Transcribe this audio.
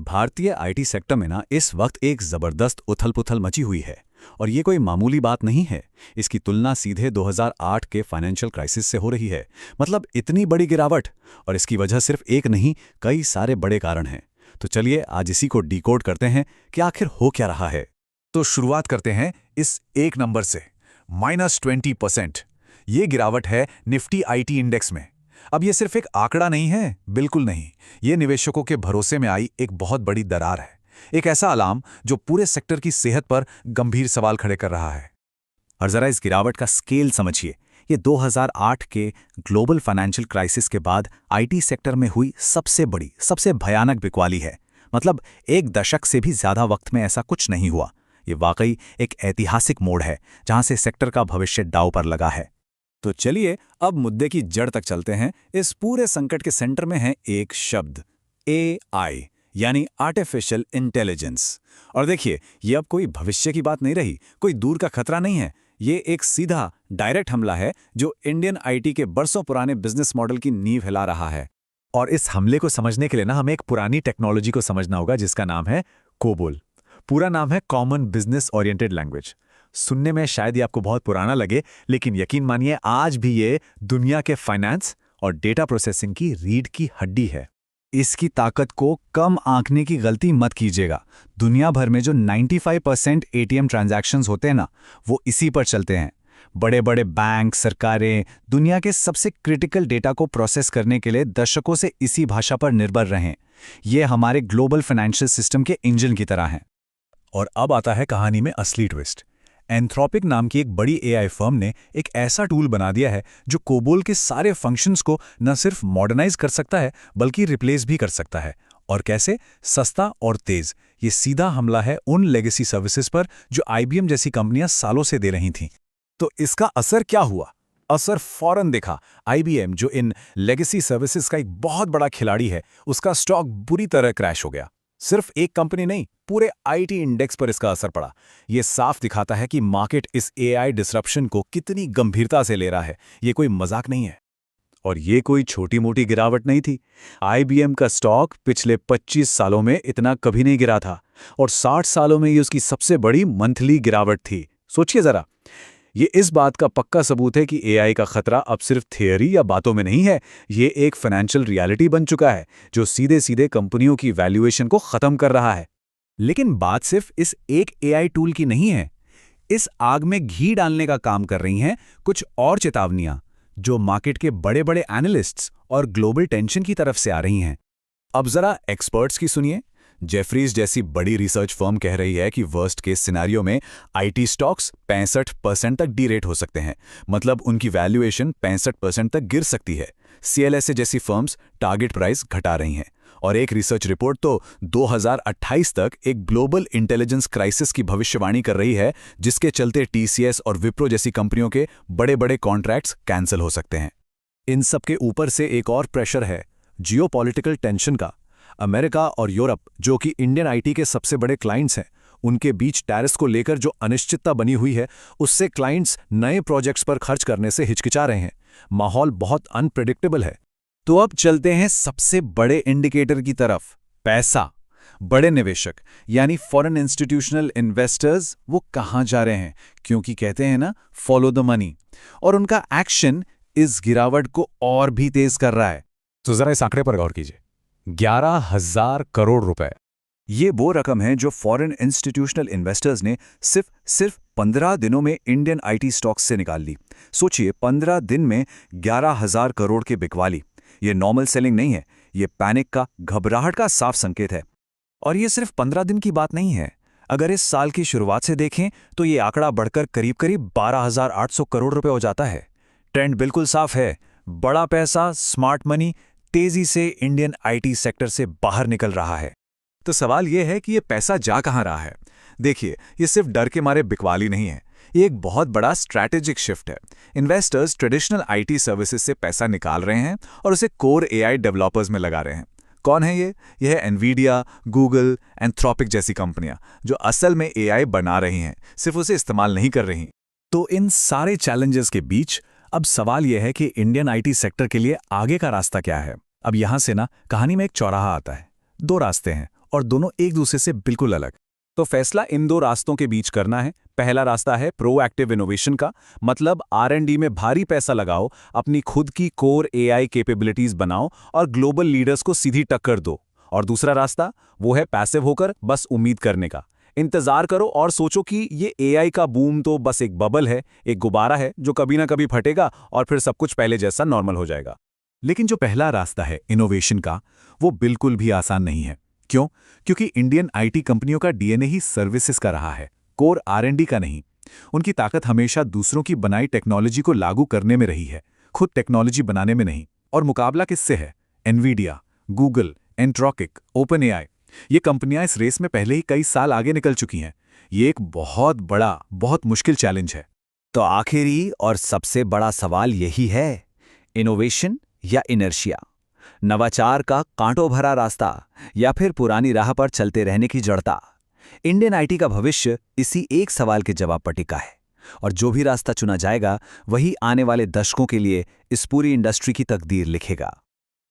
भारतीय IT sector में ना इस वक्त एक जबरदस्त उथल-पुथल मची हुई है। और ये कोई मामूली बात नहीं है। इसकी तुलना सीधे 2008 के फाइनेंशियल क्राइसिस से हो रही है। मतलब इतनी बड़ी गिरावट, और इसकी वजह सिर्फ एक नहीं, कई सारे बड़े कारण हैं। तो चलिए आज इसी को डिकोड करते हैं कि आखिर हो क्या रहा है। तो शुरुआत करते हैं इस एक नंबर से, -20%। ये गिरावट है निफ्टी आईटी इंडेक्स में। अब ये सिर्फ एक आंकड़ा नहीं है, बिल्कुल नहीं। ये निवेशकों के भरोसे में आई एक बहुत बड़ी दरार है, एक ऐसा अलार्म जो पूरे सेक्टर की सेहत पर गंभीर सवाल खड़े कर रहा है। और जरा इस गिरावट का स्केल समझिए। ये 2008 के ग्लोबल फाइनेंशियल क्राइसिस के बाद आईटी सेक्टर में हुई सबसे बड़ी, सबसे भयानक बिकवाली है। मतलब एक दशक से भी ज्यादा वक्त में ऐसा कुछ नहीं हुआ। ये वाकई एक ऐतिहासिक मोड़ है जहां से सेक्टर का भविष्य दांव पर लगा है। तो चलिए अब मुद्दे की जड़ तक चलते हैं। इस पूरे संकट के सेंटर में है एक शब्द, एआई, यानी आर्टिफिशियल इंटेलिजेंस। और देखिए, ये अब कोई भविष्य की बात नहीं रही, कोई दूर का खतरा नहीं है। ये एक सीधा डायरेक्ट हमला है जो इंडियन आईटी के बरसों पुराने बिजनेस मॉडल की नींव हिला रहा है। और इस हमले को समझने के लिए ना हमें एक पुरानी टेक्नोलॉजी को समझना होगा जिसका नाम है कोबोल। पूरा नाम है कॉमन बिजनेस ओरिएंटेड लैंग्वेज। सुनने में शायद ये आपको बहुत पुराना लगे, लेकिन यकीन मानिए आज भी ये दुनिया के फाइनेंस और डेटा प्रोसेसिंग की रीढ़ की हड्डी है। इसकी ताकत को कम आंकने की गलती मत कीजिएगा। दुनिया भर में जो 95% एटीएम ट्रांजैक्शंस होते हैं ना, वो इसी पर चलते हैं। बड़े बड़े बैंक, सरकारें दुनिया के सबसे क्रिटिकल डेटा को प्रोसेस करने के लिए दशकों से इसी भाषा पर निर्भर रहे हैं। ये हमारे ग्लोबल फाइनेंशियल सिस्टम के इंजन की तरह हैं। और अब आता है कहानी में असली ट्विस्ट। एंथ्रोपिक नाम की एक बड़ी एआई फर्म ने एक ऐसा टूल बना दिया है जो कोबोल के सारे फंक्शंस को न सिर्फ मॉडर्नाइज कर सकता है बल्कि रिप्लेस भी कर सकता है। और कैसे? सस्ता और तेज। ये सीधा हमला है उन लेगेसी सर्विसेज पर जो आईबीएम जैसी कंपनियां सालों से दे रही थीं। तो इसका असर क्या हुआ? असर फौरन देखा। आईबीएम, जो इन लेगेसी सर्विसेज का एक बहुत बड़ा खिलाड़ी है, उसका स्टॉक बुरी तरह क्रैश हो गया। सिर्फ एक कंपनी नहीं, पूरे आईटी इंडेक्स पर इसका असर पड़ा। यह साफ दिखाता है कि मार्केट इस एआई डिसरप्शन को कितनी गंभीरता से ले रहा है। ये कोई मजाक नहीं है। और ये कोई छोटी मोटी गिरावट नहीं थी। आईबीएम का स्टॉक पिछले 25 सालों में इतना कभी नहीं गिरा था, और 60 सालों में ये उसकी सबसे बड़ी मंथली गिरावट थी। सोचिए जरा। ये इस बात का पक्का सबूत है कि एआई का खतरा अब सिर्फ थियरी या बातों में नहीं है। ये एक फाइनेंशियल रियलिटी बन चुका है जो सीधे सीधे कंपनियों की वैल्यूएशन को खत्म कर रहा है। लेकिन बात सिर्फ इस एक एआई टूल की नहीं है। इस आग में घी डालने का काम कर रही हैं कुछ और चेतावनियां जो मार्केट के बड़े बड़े एनालिस्ट्स और ग्लोबल टेंशन की तरफ से आ रही हैं। अब जरा एक्सपर्ट्स की सुनिए। जेफरीज जैसी बड़ी रिसर्च फर्म कह रही है कि वर्स्ट केस सिनेरियो में आईटी स्टॉक्स 65% तक डीरेट हो सकते हैं। मतलब उनकी वैल्यूएशन 65% तक गिर सकती है। सीएलएसए जैसी फर्म्स टारगेट प्राइस घटा रही हैं। और एक रिसर्च रिपोर्ट तो 2028 तक एक ग्लोबल इंटेलिजेंस क्राइसिस की भविष्यवाणी कर रही है, जिसके चलते टीसीएस और विप्रो जैसी कंपनियों के बड़े बड़े कॉन्ट्रैक्ट्स कैंसिल हो सकते हैं। इन सब के ऊपर से एक और प्रेशर है, जियोपॉलिटिकल टेंशन का। अमेरिका और यूरोप, जो कि इंडियन आईटी के सबसे बड़े क्लाइंट्स हैं, उनके बीच टैरिफ्स को लेकर जो अनिश्चितता बनी हुई है, उससे क्लाइंट्स नए प्रोजेक्ट्स पर खर्च करने से हिचकिचा रहे हैं। माहौल बहुत अनप्रेडिक्टेबल है। तो अब चलते हैं सबसे बड़े इंडिकेटर की तरफ, पैसा। बड़े निवेशक यानी फॉरेन इंस्टीट्यूशनल इन्वेस्टर्स, वो कहां जा रहे हैं? क्योंकि कहते हैं ना, फॉलो द मनी। और उनका एक्शन इस गिरावट को और भी तेज कर रहा है। तो जरा इस आंकड़े पर गौर कीजिए, 11,000 करोड़ रुपए। ये वो रकम है जो फॉरेन इंस्टीट्यूशनल इन्वेस्टर्स ने सिर्फ 15 दिनों में इंडियन आईटी स्टॉक्स से निकाल ली। सोचिए, 15 दिन में 11,000 करोड़ की बिकवाली। ये नॉर्मल सेलिंग नहीं है, ये पैनिक का, घबराहट का साफ संकेत है। और ये सिर्फ 15 दिन की बात नहीं है। अगर इस साल की शुरुआत से देखें तो ये आंकड़ा बढ़कर करीब करीब 12,800 करोड़ रुपए हो जाता है। ट्रेंड बिल्कुल साफ है। बड़ा पैसा, स्मार्ट मनी तेजी से इंडियन आईटी सेक्टर से बाहर निकल रहा है। तो सवाल यह है कि ये पैसा जा कहां रहा है? देखिए, ये सिर्फ डर के मारे बिकवाली नहीं है, ये एक बहुत बड़ा स्ट्रैटेजिक शिफ्ट है। इन्वेस्टर्स ट्रेडिशनल आईटी सर्विसेज से पैसा निकाल रहे हैं और उसे कोर एआई डेवलपर्स में लगा रहे हैं। कौन है ये? यह है एनवीडिया, गूगल, एंथ्रोपिक जैसी कंपनियां जो असल में एआई बना रही हैं, सिर्फ उसे इस्तेमाल नहीं कर रही। तो इन सारे चैलेंजेस के बीच अब सवाल यह है कि इंडियन आईटी सेक्टर के लिए आगे का रास्ता क्या है? अब यहां से ना कहानी में एक चौराहा आता है। दो रास्ते हैं, और दोनों एक दूसरे से बिल्कुल अलग। तो फैसला इन दो रास्तों के बीच करना है। पहला रास्ता है प्रोएक्टिव इनोवेशन का, मतलब R&D में भारी पैसा लगाओ, अपनी खुद की कोर AI कैपेबिलिटीज बनाओ और ग्लोबल लीडर्स को सीधी टक्कर दो। और दूसरा रास्ता वो है पैसिव होकर बस उम्मीद करने का। इंतजार करो और सोचो कि ये AI का बूम तो बस एक बबल है, एक गुब्बारा है जो कभी ना कभी फटेगा और फिर सब कुछ पहले जैसा नॉर्मल हो जाएगा। लेकिन जो पहला रास्ता है इनोवेशन का, वो बिल्कुल भी आसान नहीं है। क्यों? क्योंकि इंडियन IT कंपनियों का DNA ही सर्विसेज का रहा है, कोर R&D का नहीं। उनकी ताकत हमेशा दूसरों की बनाई टेक्नोलॉजी को लागू करने में रही है, खुद टेक्नोलॉजी बनाने में नहीं। और मुकाबला किससे है? एनवीडिया, गूगल, एंट्रोपिक, OpenAI, ये कंपनियां इस रेस में पहले ही कई साल आगे निकल चुकी हैं। ये एक बहुत बड़ा, बहुत मुश्किल चैलेंज है। तो आखिरी और सबसे बड़ा सवाल यही है, इनोवेशन या इनर्शिया, नवाचार का कांटों भरा रास्ता या फिर पुरानी राह पर चलते रहने की जड़ता। इंडियन IT का भविष्य इसी एक सवाल के जवाब पर टिका है, और जो भी रास्ता चुना जाएगा वही आने वाले दशकों के लिए इस पूरी इंडस्ट्री की तकदीर लिखेगा।